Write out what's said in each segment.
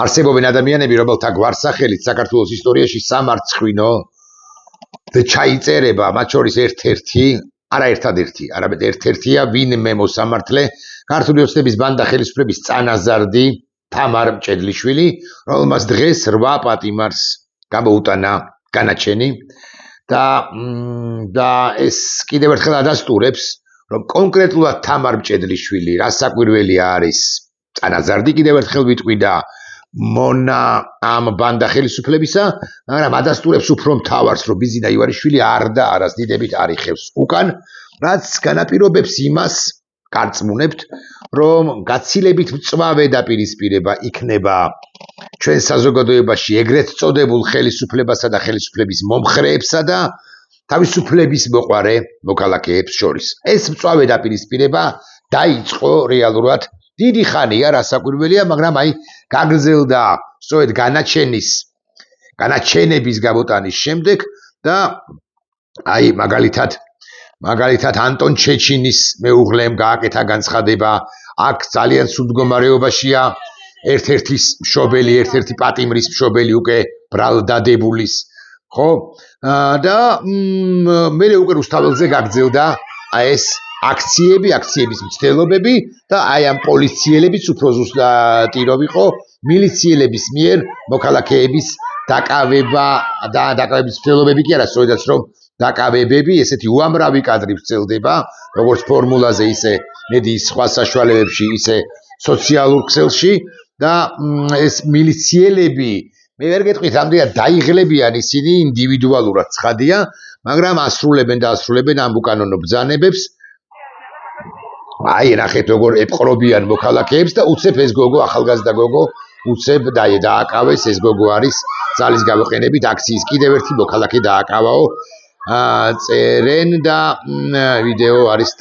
არსებობენ ადამიანები, რომელთა გვარსახელით საქართველოს ისტორიაში სამარცხვინო ჩაიწერება, მათ შორის ერთ-ერთი, არა ერთადერთი, არამედ ერთ-ერთია ვინმე მოსამართლე ქართული ოცნების ბანდა ხელისუფლების წანაზარდი თამარ მჭედლიშვილი, რომელმაც დღეს 8 პატიმარს გამოუტანა განაჩენი და ეს კიდევ ერთხელ ადასტურებს, რომ კონკრეტულად თამარ მჭედლიშვილი რა საკვირველი არის წანაზარდი, კიდევ ერთხელ ვიტყვი და მონა ამ ბანდა ხელისუფლებისა, მაგრამ ადასტურებს უფრო მთავარს, რომ ბიზინა ივანიშვილი არ და არას დიდებით არიხევს უკან, რაც განაპირობებს იმას, გარწმუნებთ, რომ გაცილებით მწვავე დაპირისპირება იქნება ჩვენ საზოგადოებაში ეგრეთ წოდებულ ხელისუფლებასა და ხელისუფლების მომხრეებსა და თავისუფლების მოყვარე მოქალაქეებს შორის. ეს მწვავე დაპირისპირება დაიწყო რეალურად დიდი ხანია, რა საკვირველია, მაგრამ აი გაგრძელდა სწორედ განაჩენების გამოტანის შემდეგ და აი მაგალითად ანტონ ჩეჩინის მეუღლემ გააკეთა განცხადება, აქ ძალიან სულ მდგომარეობაშია ერთ-ერთი მშობელი, ერთ-ერთი პატიმრის მშობელი უკვე ბრალდადებულის, ხო? და მე უკვე რუსთაველზე გაგრძელდა ეს აქციების მცდელობები და აი ამ პოლიციელების უფრო ზუსტად იყო მილიციელების მიერ მოქალაქეების დაკავება და დაკავების მცდელობები კი არა, სწორედაც რომ დაკავებები, ესეთი უამრავი კადრი ვრცელდება, როგორც ფორმულაზე, ისე მედიის სხვა საშუალებებში, ისე სოციალურ ქსელში და ეს მილიციელები, მე ვერ გეტყვით, რამდენად დაიღლებიან ისინი ინდივიდუალურად ცხადია, მაგრამ ასრულებენ ამ უკანონო ბრძანებებს. აი, ნახეთ, როგორ ეპყრობიან მოქალაქეებს და უცებ ეს გოგო, ახალგაზრდა გოგო, უცებ დააკავეს, ეს გოგო არის ძალის გამოყენებით აქციის კიდევ ერთი მოქალაქე დააკავაო, წერენ და ვიდეო არის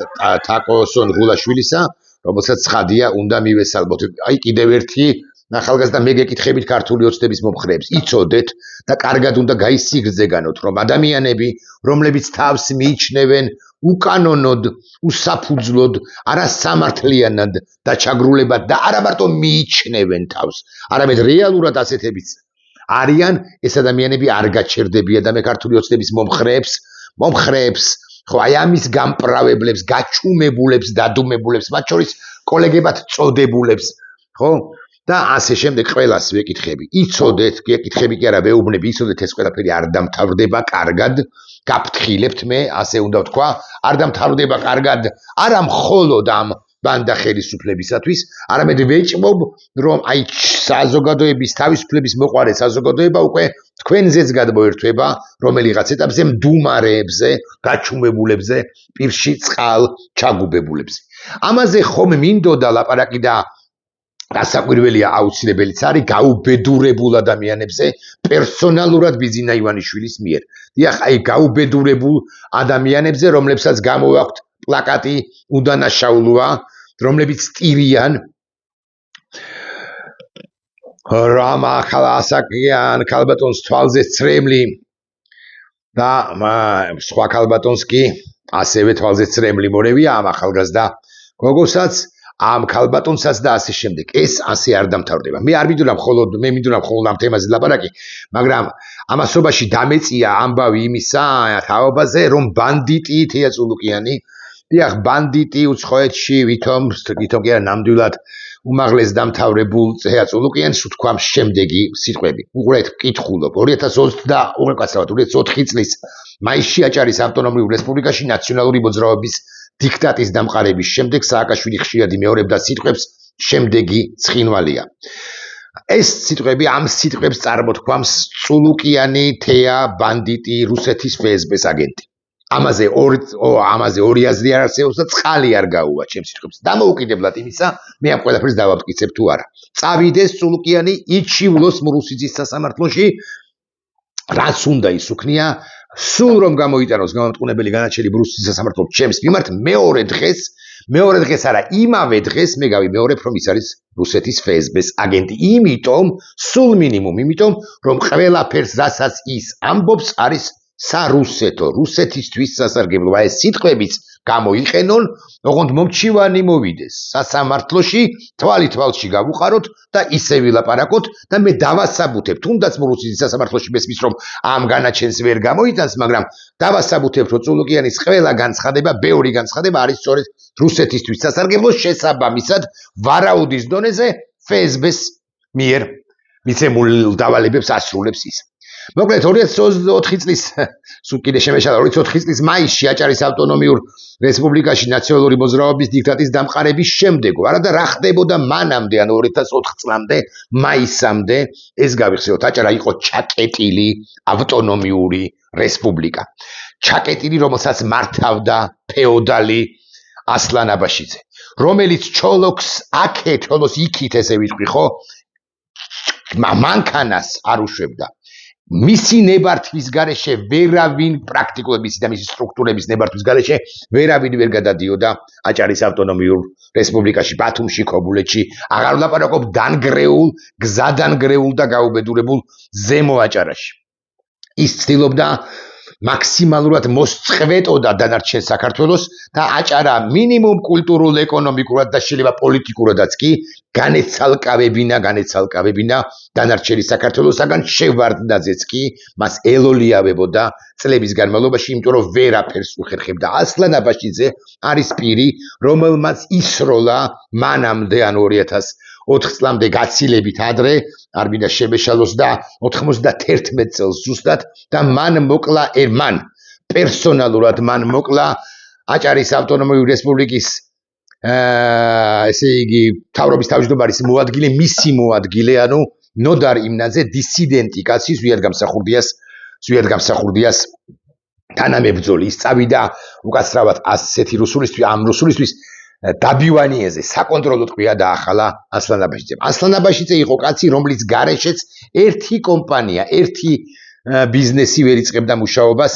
თაკოსონ ღულაშვილისა, რომელსაც ცხადია უნდა მივესალმოთ. აი, კიდევ ერთი ახალგაზრდა მე გეკითხებით ქართული ოცნების მომხრეებს, იცოდეთ და კარგად უნდა გაისიგრძეგანოთ, რომ ადამიანები, რომლებიც თავს მიიჩნევენ უკანონოდ, უსაფუძვლოდ, არასამართლიანად და ჩაგრულებად და არა მარტო მიიჩნევენ თავს, არამედ რეალურად ასეთებიც არიან, ეს ადამიანები არ გაჩერდებიან და მე ქართული ოცნების მომხრეებს, ხო, აი ამის გამპრავებლებს, გაჩუმებულებს, დადუმებულებს, მათ შორის კოლეგებად წოდებულებს, ხო? და ასე შემდეგ ყველას ვეკითხები. იცოდეთ, გეკითხები კი არა, ვეუბნები, იცოდეთ ეს ყველაფერი არ დამთავრდება კარგად, გაფრთხილებთ მე, ასე უნდა ვთქვა, არ დამთავრდება კარგად, არა მხოლოდ ამ ბანდა ხელისუფლებისათვის, არამედ ვეჭმობ, რომ აი საზოგადოების თავისუფლების მოყვარე საზოგადოება უკვე თქვენზეც გადმოერთვება, რომელიღაც ეტაპზე მდუმარეებზე, გაჩუმებულებზე, პირში წყალ ჩაგუბებულებზე. ამაზე ხომ მინდოდა ლაპარაკი და გასაკვირველია აუცილებელიც არის გაუბედურებულ ადამიანებზე პერსონალურად ბიზინა ივანიშვილის მიერ. დიახ, აი გაუბედურებულ ადამიანებზე, რომლებსაც გამოვაქვთ პლაკატი უდანაშაულოა, რომლებიც ტირიან რამა ხალასაკიან ქალბატონს თვალზე ცრემლი და სხვა ქალბატონს კი ასევე თვალზე ცრემლი მორევია ამ ახალგაზრდა გოგოსაც, ამ ქალბატონსაც და ასე შემდეგ. ეს ასე არ დამთავრდება. მე მინდოდა მხოლოდ ამ თემაზე ლაპარაკი, მაგრამ ამასობაში დამეწია ამბავი იმისა თაობაზე, რომ ბანდიტი თეა წულუკიანი, დიახ, ბანდიტი უცხოეთში ვითომ კი არა ნამდვილად უმაღლეს დამთავრებულ თეა წულუკიანს ვთქვამ შემდეგი სიტყვები. უყურეთ, ვკითხულობ 2024 წლის მაისში აჭარის ავტონომიურ რესპუბლიკაში ნაციონალური მოძრაობის დიქტატის დამყარების შემდეგ სააკაშვილი ხშირად იმეორებდა სიტყვებს შემდეგი ცხინვალია. ეს სიტყვები ამ სიტყვებს წარმოთქვამს წულუკიანი თეა ბანდიტი რუსეთის ფსბ-ს აგენტი. ამაზე ორი აზრი არ არსებობს და წყალი არ გაუვა ჩემს სიტყვებს. დამოუკიდებლად იმისა, მე ამ ყველაფერს დავამტკიცებ თუ არა. წავიდეს წულუკიანი, იჩივლოს რუსეთის სასამართლოში, რაც უნდა ისუქნია, სულ რომ გამოიტანოს გამამტყუნებელი განაჩენი რუსეთის სასამართლოს ჩემს მიმართ მეორე დღეს არა, იმავე დღეს მე გავიმეორებ, რომ ის არის რუსეთის ფსბ-ს აგენტი. იმიტომ, სულ მინიმუმ, რომ ყველაფერს, რასაც ის ამბობს, არის სარუსეთო რუსეთისთვის სასარგებლოა ეს სიტყვებიც გამოიყენონ ოღონდ მომჩივანი მოვიდეს სასამართლოში თვალი თვალში გავუყაროთ და ისე ვილაპარაკოთ და მე დავასაბუთებ თუნდაც რუსეთის სასამართლოში მესმის რომ ამ განაჩენს ვერ გამოიტანს მაგრამ დავასაბუთებ რომ წულუკიანის ყველა განცხადება ბევრი განცხადება არის სწორედ რუსეთისთვის სასარგებლო შესაბამისად ვარაუდის დონეზე FSB-ს მიერ მიცემულ დავალებებს ასრულებს ის. მოკლედ 2024 წლის სულ კიდე შემეშალა 2024 წლის მაისში აჭარის ავტონომიურ რესპუბლიკაში ნაციონალური მოძრაობის დიქტატის დამყარების შემდეგ არადა რა ხდებოდა მანამდე ანუ 2004 წლამდე მაისამდე ეს გავიხსენოთ აჭარა იყო ჩაკეტილი ავტონომიური რესპუბლიკა ჩაკეტილი რომელსაც მართავდა ფეოდალი ასლან აბაშიძე რომელიც ჩოლოქს აქეთ ჩოლოს იქით ესე ვიტყვი ხო მანქანას არ უშვებდა მისი ნებართვის გარეშე ვერავინ პრაქტიკულად მისი და მისი სტრუქტურების ნებართვის გარეშე ვერავინ ვერ გადადიოდა აჭარის ავტონომიურ რესპუბლიკაში ბათუმში ქობულეთში აღარ ვლაპარაკობ დანგრეულ გზადანგრეულ და გაუბედურებულ ზემო აჭარაში ის ცდილობდა მაქსიმალურად მოსწყვეტოდა დანარჩენ საქართველოს და აჭარა მინიმუმ კულტურულ ეკონომიკურად და შეიძლება პოლიტიკურადაც კი განეცალკავებინა დანარჩენი საქართველოსაგან შევარდნაძეც კი მას ელოლიავებოდა წლების განმავლობაში იმიტომ რომ ვერაფერს უხერხებდა ასლან აბაშიძე არის პირი რომელმაც ისროლა მანამდე ანუ 2004 წლამდე გაცილებით ადრე არ მინდა შემეშალოს და 91 წელს ზუსტად და მან მოკლა მან პერსონალურად მან მოკლა აჭარის ავტონომიური რესპუბლიკის ესე იგი თავრობის თავმჯდომარის მოადგილე მისი მოადგილე ანუ ნოდარ იმნაძე დისიდენტი კაცი ზვიად გამსახურდიას თანამებრძოლი ის წავიდა უკაცრავად ასეთი რუსულისთვის დაბივანიეზე საკონტროლო ტყვია დაახალა ასლან აბაშიძემ. ასლან აბაშიძე იყო კაცი, რომლის გარეშეც ერთი კომპანია, ერთი ბიზნესი ვერ იწყებდა მუშაობას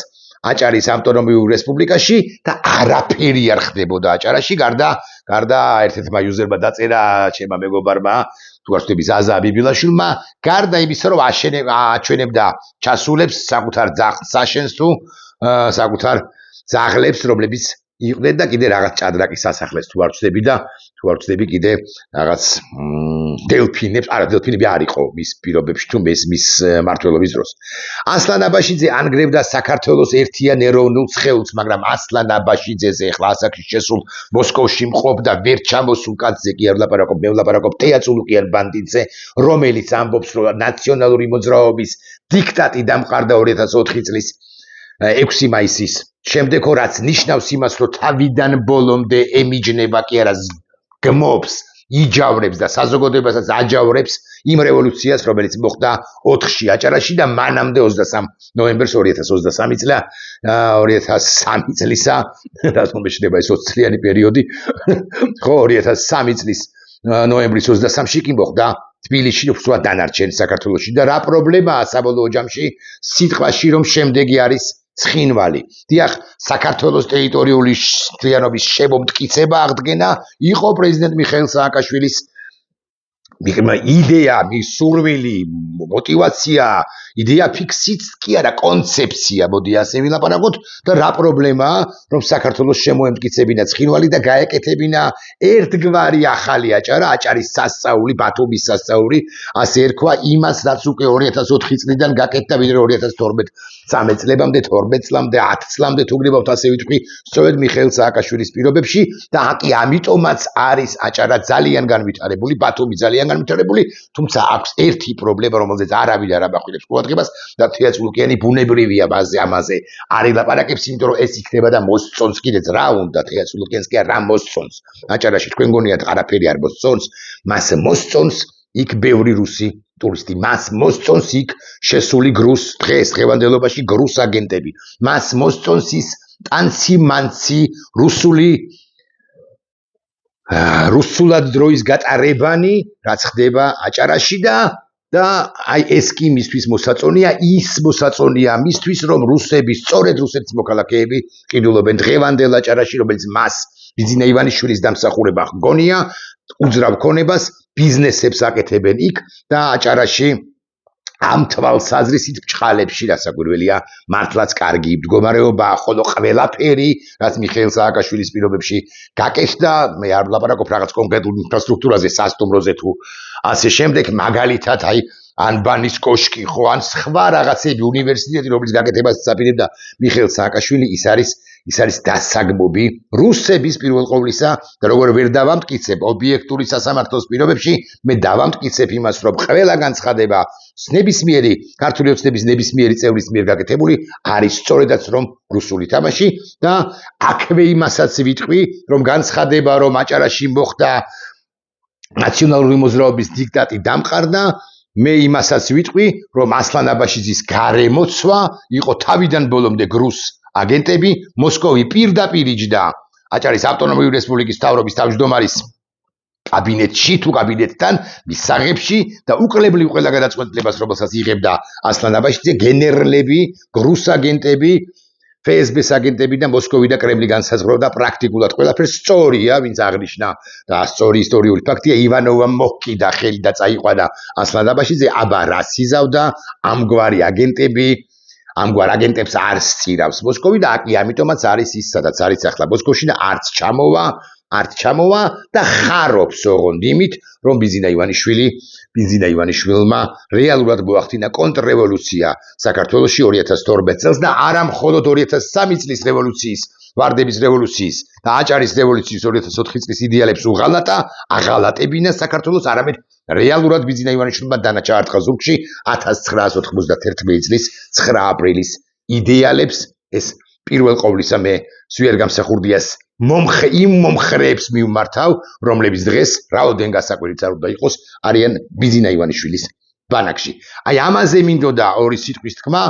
აჭარის ავტონომიურ რესპუბლიკაში და არაფერი არ ხდებოდა აჭარაში, გარდა ერთ-ერთმა იუზერმა დაწერა ჩემმა მეგობარმა, თუ არ ვთქვი ზაზა ბიბილაშვილმა, გარდა იმისა, რომ აჩვენებდა ჩასულებს საკუთარ ძაღლს აშენს თუ საკუთარ ძაღლებს, რომლებიც იყვნენ და კიდე რაღაც ჭადრაკის სასახლეს თუ არ ვწდები კიდე რაღაც დელფინებს, არა დელფინები არ იყო მის პირობებში თუ მის მმართველობის დროს. ასლან აბაშიძე ანგრევდა საქართველოს ერთიან ეროვნულ ცხელს, მაგრამ ასლან აბაშიძეზე ახლა ასაკში შესულ მოსკოვში მყოფ და ვერ ჩამოსულ კაცზე კი არ ვლაპარაკობ, მე ვლაპარაკობ თეატრულუკიან ბანდიტზე, რომელიც ამბობს, რომ ნაციონალური მოძრაობის დიქტატი დამყარდა 2004 წლის 6 მაისის შემდეგ რაც ნიშნავს იმას, რომ თავიდან ბოლომდე ემიჯნება კი არა გმობს, იჯავრებს და საზოგადოებასაც აჯავრებს იმ რევოლუციას, რომელიც მოხდა 4-ში აჭარაში და მანამდე 23 ნოემბერს 2003 წლისა, რატომ მეშდება ეს 20 წლიანი პერიოდი, ხო 2003 წლის ნოემბრის 23-ში კი მოხდა თბილისში უფრო დანარჩენ საქართველოში და რა პრობლემაა საბოლოო ჯამში სიტყვაში რომ შემდეგი არის ცხინვალი. დიახ, საქართველოს ტერიტორიული მთლიანობის შემომტკიცება აღდგენა იყო პრეზიდენტ მიხეილ სააკაშვილის იდეა, სურვილი, мотивация, იდეა ფიქსიც კი არა, კონცეფცია, მოდი ასე ვილაპარაკოთ და რა პრობლემაა, რომ საქართველოს შემოემტკიცებინა ცხინვალი და გაეკეთებინა ერთგვარი ახალი აჭარა, აჭარის სასწაული, ბათუმის სასწაული, ასე ერქვა იმას, რაც უკვე 2004 წლიდან გაკეთდა ვიდრე 2012 წლებამდე, 12 წლამდე, 10 წლამდე თუ გნებავთ ასე ვიტყვი, სწორედ მიხეილ სააკაშვილის პირობებში და კი ამიტომაც არის აჭარა ძალიან განვითარებული, ბათუმი ძალიან განვითარებული, თუმცა აქვს ერთი პრობლემა, რომელზეც არავინ არ აბახვილებს ყურადღებას და თეატრულუკიანი ბუნებრივია ამაზე არ ელაპარაკებს, იმიტომ რომ ეს იქნება და მოსწონს კიდეც რა უნდა თეატრულუკიანს კი რა მოსწონს. აჭარაში თქვენ გონიათ არაფერი არ მოსწონს, მას მოსწონს იქ ბევრი რუსი ტურისტი, მას მოსწონს იქ შესული დღევანდელობაში გრუს აგენტები, მას მოსწონს ის ტანცი-მანცი რუსულად დროის გატარებანი, რაც ხდება აჭარაში და აი ეს კი მისთვის მოსაწონია, ის მოსაწონია მისთვის, რომ რუსები, სწორედ რუსეთის მოქალაქეები ყიდულობენ დღევანდელ აჭარაში, რომელიც მას ბიძინა ივანიშვილის დამსახურება ჰგონია, უძრავ ქონებას, ბიზნესებს აკეთებენ იქ და აჭარაში ამ თვალსაზრისით ბჭყალებში რასაკვირველია მართლაც კარგი მდგომარეობაა, ხოლო ყველაფერი რაც მიხეილ სააკაშვილის პირობებში გაკეთდა, მე არ ვლაპარაკობ რაღაც კონკრეტულ ინფრასტრუქტურაზე, სასტუმროზე თუ ასე შემდეგ, მაგალითად აი ანბანის კოშკი ხო ან სხვა რაღაცები უნივერსიტეტი რომლის გაკეთებას აპირებდა მიხეილ სააკაშვილი, ის არის დასაგმობი რუსების პირველ ყოვლისა და როგორ ვერ დავამტკიცებ ობიექტური სასამართლოს პირობებში, მე დავამტკიცებ იმას, რომ ყველა განცხადება ნებისმიერი ქართული ოცნების ნებისმიერი წევრის მიერ გაკეთებული არის სწორედაც რომ რუსული თამაში და აქვე იმასაც ვიტყვი, რომ განცხადება რომ აჭარაში მოხდა ნაციონალური მოძრაობის დიქტატი დამყარდა, მე იმასაც ვიტყვი, რომ ასლან აბაშიძის გარემოცვა იყო თავიდან ბოლომდე გრუს აგენტები, მოსკოვი პირდაპირ იჯდა აჭარის ავტონომიური რესპუბლიკის მთავრობის თავმჯდომარის კაბინეტში თუ კაბინეტთან მის საღებში და უკლებლივ ყველა გადაწყვეტილებას, რომელსაც იღებდა ასლან აბაშიძე, გენერლები, გრუს აგენტები, FSB-ს აგენტები და მოსკოვი და კრემლი განსაზღვრავდა პრაქტიკულად ყველაფერს. სწორია, ვინც აღნიშნა და სწორი ისტორიული ფაქტია, ივანოვამ მოჰკიდა ხელი და წაიყვანა ასლან აბაშიძე, აბა რას იზავდა ამგვარი აგენტები, ამგვარ აგენტებს არ სწირავს მოსკოვი და აკი ამიტომაც არის ის, სადაც არის ახლა მოსკოვში და არც ჩამოვა და ხარობს ოღონდ იმით, რომ ბიზინა ივანიშვილმა რეალურად მოახდინა კონტრრევოლუცია საქართველოში 2012 წელს და არა მხოლოდ 2003 წლის რევოლუციის, ვარდების რევოლუციის და აჭარის რევოლუციის 2004 წლის იდეალებს აღალატებინა საქართველოს, არამედ რეალურად ბიზინა ივანიშვილმა დანაჩა არტყა ზურგში 1991 წლის 9 აპრილის იდეალებს, ეს პირველ ყოვლისა მე სვიერ გამსახურდიას იმ მომხრეებს მივმართავ, რომლებიც დღეს რაოდენ გასაკვირიც არ უნდა იყოს, არიან ბიზინა ივანიშვილის ბანაკში. აი ამაზე მინდოდა ორი სიტყვის თქმა,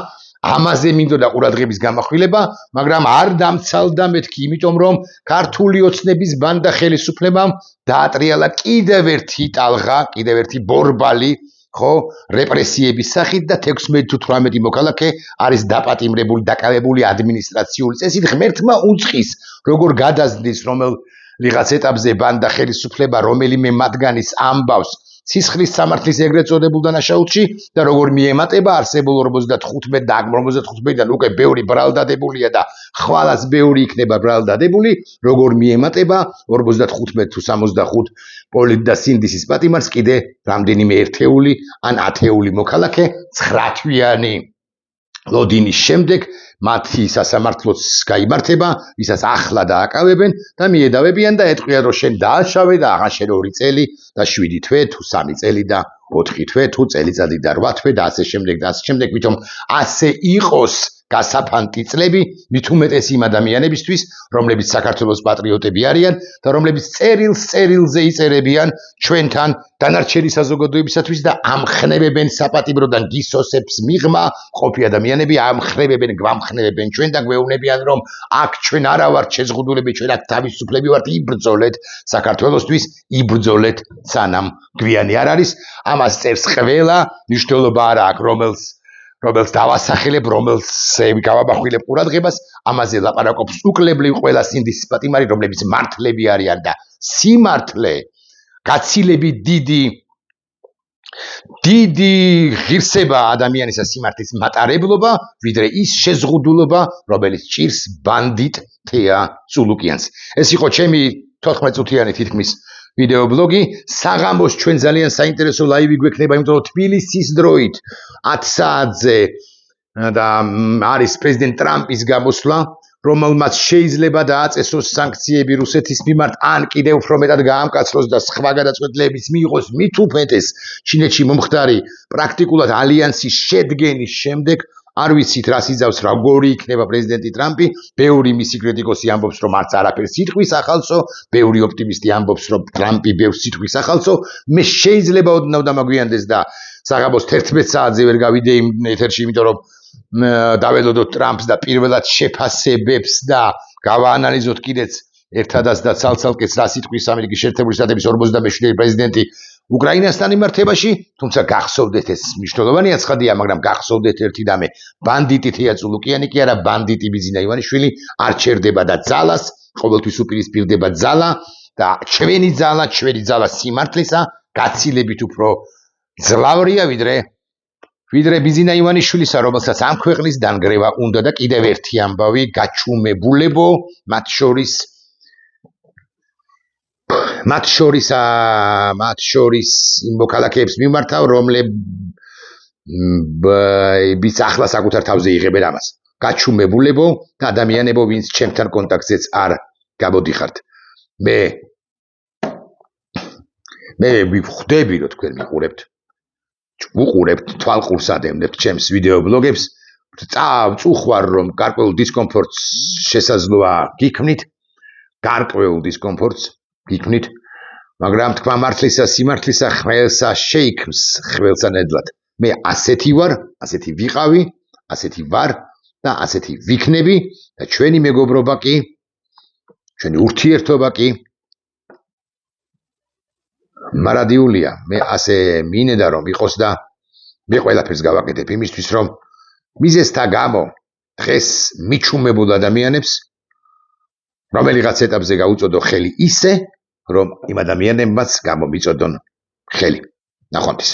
ამაზე მინდოდა ყურადღების გამახვილება, მაგრამ არ დამცალდა მეთქი, იმიტომ რომ ქართული ოცნების ბანდა ხელისუფლებამ დაატრიალა კიდევ ერთი ტალღა, კიდევ ერთი ბორბალი, ხო, რეპრესიების სახით და 16 თუ 18 მოქალაქე არის დაპატიმრებული, დაკავებული ადმინისტრაციული წესით. ღმერთმა უწყის, როგორ გადაზრდის რომელიღაც ეტაპზე ბანდა ხელისუფლება რომელიმე მათგანის ამბავს სისხლის სამართლის ეგრეთ წოდებულ დანაშაულში და როგორ მიემატება არსებულ 55 და 55-დან უკვე ბევრი ბრალდადებულია და ხვალაც ბევრი იქნება ბრალდადებული, როგორ მიემატება 55 თუ 65 პოლიტ და სინდისის პატიმარს კიდე რამდენიმე ერთეული ან ათეული მოქალაქე 9 თვიანი ლოდინის შემდეგ მათი სასამართლოც გაიმართება, ვისაც ახლა დააკავებენ და მიედავებიან და ეტყვიან, რომ შენ დააშავე და აღარ 2 წელი და 7 თვე თუ 3 წელი და 4 თვე თუ წელიწადი და 8 თვე და ასე შემდეგ და ასე შემდეგ, ვითომ ასე იყოს გასაფანტი წლები მით უმეტეს იმ ადამიანებისთვის, რომლებიც საქართველოს პატრიოტები არიან და რომლებიც წერილზე იწერებიან ჩვენთან დანარჩენი საზოგადოებისათვის და ამხნევებენ საპატიმროდან გისოსებს მიღმა ყოფი ადამიანები, გვამხნევებენ ჩვენ და გვეუბნებიან, რომ აქ ჩვენ არა ვართ შეზღუდულები, ჩვენ აქ თავისუფლები ვართ, იბრძოლეთ საქართველოსთვის, იბრძოლეთ სანამ გვიანი არ არის. ამას წერს ყველა, მნიშვნელობა არა აქვს რომელს დავასახელებ, რომელს გავამახვილებ ყურადღებას, ამაზე ლაპარაკობს უკლებლივ ყველა სინდისის პატიმარი, რომლებიც მართლები არიან და სიმართლე გაცილებით დიდი ღირსება ადამიანისა სიმართლის მატარებლობა, ვიდრე ის შეზღუდულობა, რომელიც ჭირს ბანდიტ თეა წულუკიანს. ეს იყო ჩემი 14 წუთიანი თითქმის ვიდეო ბლოგი. საღამოს ჩვენ ძალიან საინტერესო ლაივი გვექნება, იმიტომ რომ თბილისის დროით 10 საათზე და არის პრეზიდენტ ტრამპის გამოსვლა, რომელმაც შეიძლება დააწესოს სანქციები რუსეთის მიმართ, ან კიდევ უფრო მეტად გაამკაცროს და სხვა გადაწყვეტილებიც მიიღოს მით უმეტეს ჩინეთში მომხდარი პრაქტიკულად ალიანსის შედგენის შემდეგ. არ ვიცით რას იზავს, როგორი იქნება პრეზიდენტი ტრამპი, ბევრი მისი კრიტიკოსი ამბობს, რომ არც არაფერს იტყვის ახალწო, ბევრი ოპტიმისტი ამბობს, რომ ტრამპი ბევრს იტყვის ახალწო. მე შეიძლება ოდნავ დამაგვიანდეს და საღამოს 11 საათზე ვერ გავიდე იმ ეთერში, იმიტომ რომ დაველოდოთ ტრამპს და პირველად შეფასებებს და გავაანალიზოთ კიდეც ერთადაც და ცალ-ცალკეც რას იტყვის ამერიკის შეერთებული შტატების 47 პრეზიდენტი უკრაინასთან მიმართებაში, თუმცა გახსოვდეთ, ეს მნიშვნელოვანია ცხადია, მაგრამ გახსოვდეთ ერთი და მე, ბანდიტი თეა წულუკიანი კი არა, ბანდიტი ბიზინა ივანიშვილი არ ჩერდება და ძალას ყოველთვის უპირისპირდება ძალა და ჩვენი ძალა სიმართლისა გაცილებით უფრო ძლავრია ვიდრე ვიდრე ბიზინა ივანიშვილისა, რომელსაც ამ ქვეყნის დანგრევა უნდა და კიდევ ერთი ამბავი გაჩუმებულებო, მათ შორის იმ მოქალაქეებს მიმართავ, რომლებიც ახლა საკუთარ თავზე იღებენ ამას. გაჩუმებულებო და ადამიანებო, ვინც ჩემთან კონტაქტზეც არ გამოდიხართ. მე ვხვდები, რომ თქვენ უყურებთ, თვალყურს ადევნებთ ჩემს ვიდეო ბლოგებს, წუხვარ, რომ გარკვეულ დისკომფორტს შესაძლოა გიქმნით, მაგრამ თქვა მართლისა, სიმართლისა, ხმელსა შეიქმს, ხმელსა ნედლად. მე ასეთი ვარ, ასეთი ვიყავი, ასეთი ვარ და ასეთი ვიქნები და ჩვენი მეგობრობა კი, ჩვენი ურთიერთობა კი მარადიულია. მე ასე მინდა რომ იყოს და მე ყველაფერს გავაკეთებ იმისთვის, რომ მიზეზთა გამო დღეს მიჩუმებულ ადამიანებს რომელიღაც ეტაპზე გაუწოდო ხელი ისე, რომ იმ ადამიანებმაც გამომიწოდონ ხელი. ნახვამდის.